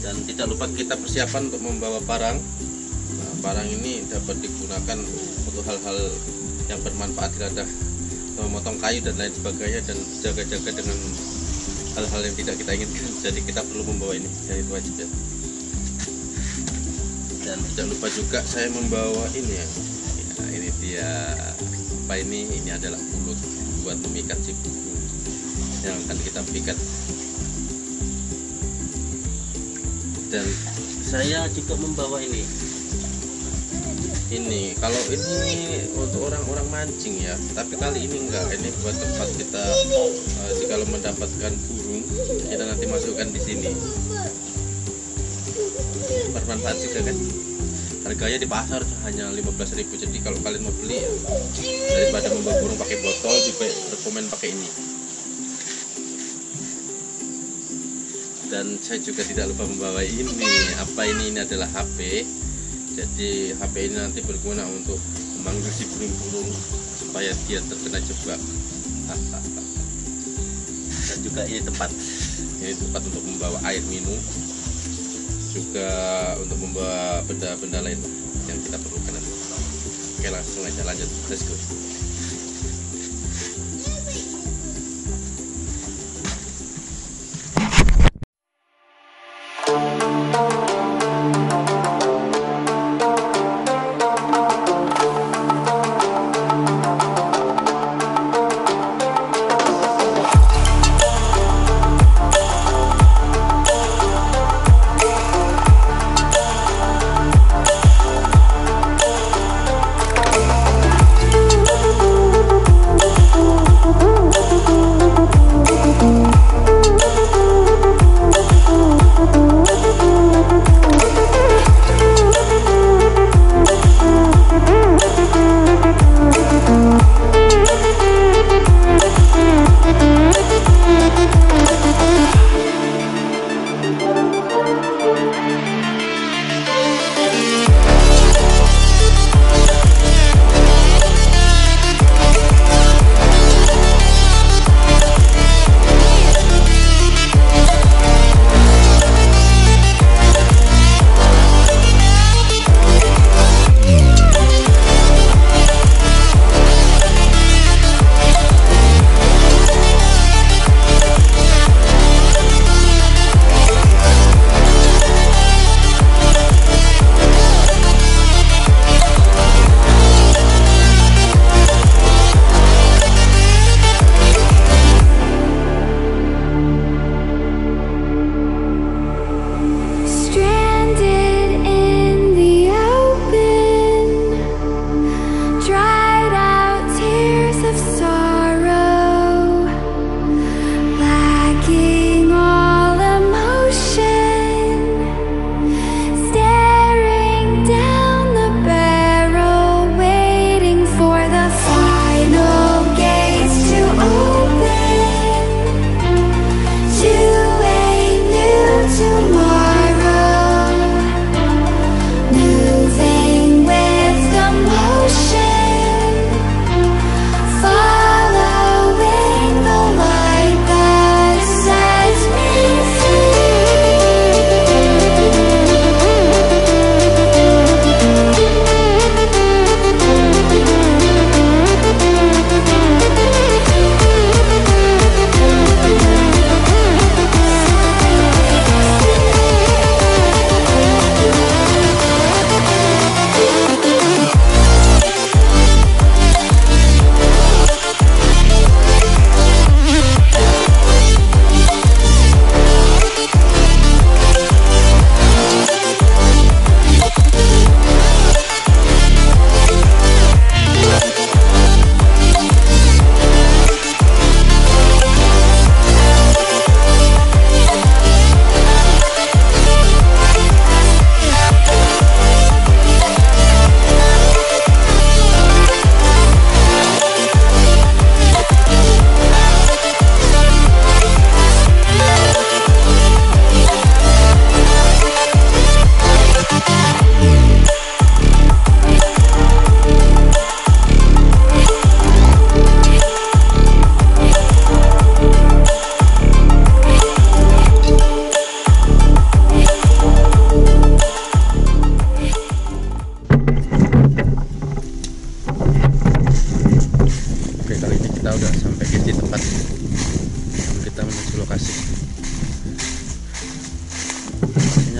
Dan tidak lupa kita persiapan untuk membawa parang. Nah, parang ini dapat digunakan untuk hal-hal yang bermanfaat, ada memotong kayu dan lain sebagainya, dan jaga-jaga dengan hal-hal yang tidak kita inginkan. Jadi kita perlu membawa ini, dan itu wajib ya. Dan tidak lupa juga saya membawa ini ya. Nah, ini dia apa ini? Ini adalah mulut buat memikat si burung yang akan kita pikat. Dan saya juga membawa ini kalau ini untuk orang-orang mancing ya, tapi kali ini enggak, ini buat tempat kita jika mendapatkan burung kita nanti masukkan di sini, bermanfaat juga kan. Harganya di pasar hanya 15.000, jadi kalau kalian mau beli ya, daripada membawa burung pakai botol, juga rekomen pakai ini. Dan saya juga tidak lupa membawa ini. Apa ini? Ini adalah HP. Jadi HP ini nanti berguna untuk memanggil si burung-burung supaya dia terkena jebak. Dan juga ini tempat untuk membawa air minum, juga untuk membawa benda-benda lain yang kita perlukan. Oke, langsung aja lanjut, let's go.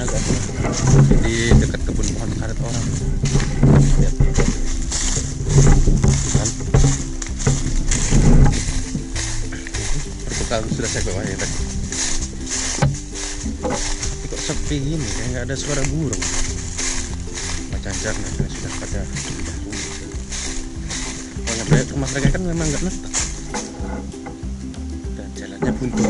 agak di dekat kebun pohon karet orang. Lihat kan, berbekal sudah saya bawa ya tadi. Tapi kok sepi ini, kayak nggak ada suara burung. Macan mereka sudah pada pindah rumah. Pokoknya rumah mereka kan memang nggak netak dan jalannya buntu.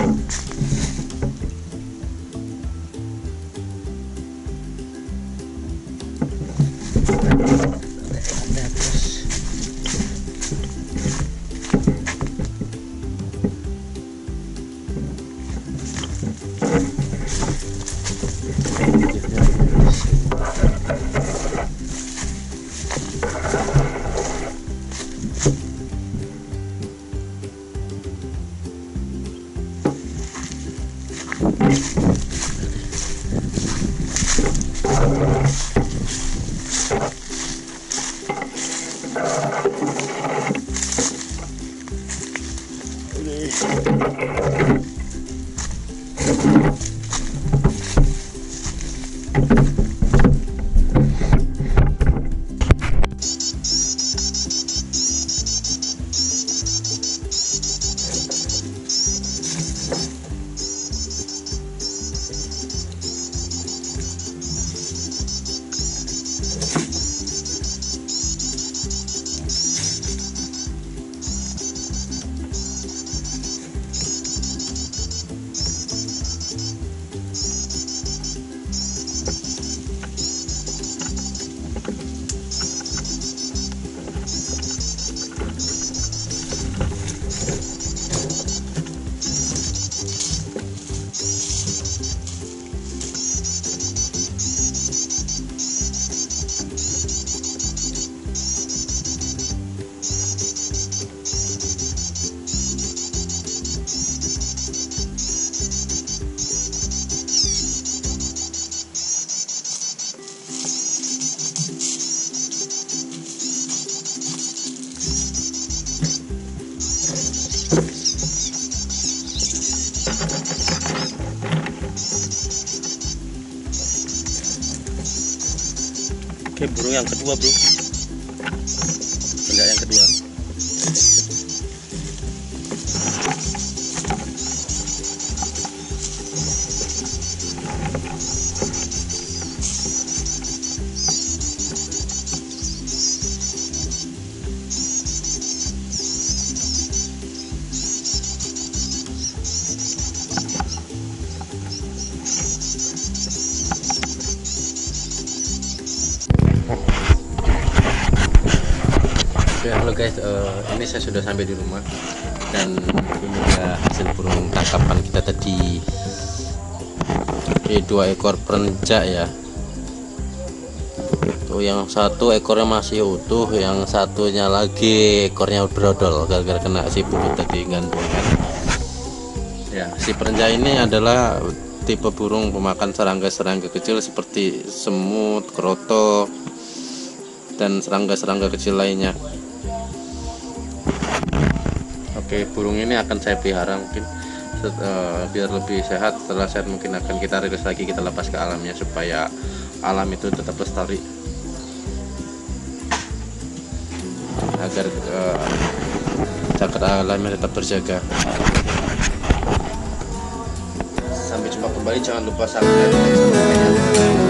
Oke, burung yang kedua bro, enggak yang kedua. Ya, halo guys, ini saya sudah sampai di rumah dan ini ya hasil burung tangkapan kita tadi. Ini 2 ekor prenjak ya. Tuh yang satu ekornya masih utuh, yang satunya lagi ekornya berodol gara-gara kena si bulu tadi gantung kan. Ya, si prenjak ini adalah tipe burung pemakan serangga-serangga kecil seperti semut, kroto, dan serangga-serangga kecil lainnya. Oke, burung ini akan saya pelihara mungkin biar lebih sehat. Setelah sehat mungkin akan kita rilis lagi, kita lepas ke alamnya supaya alam itu tetap lestari, agar cagar alamnya tetap terjaga. Sampai jumpa kembali, jangan lupa subscribe.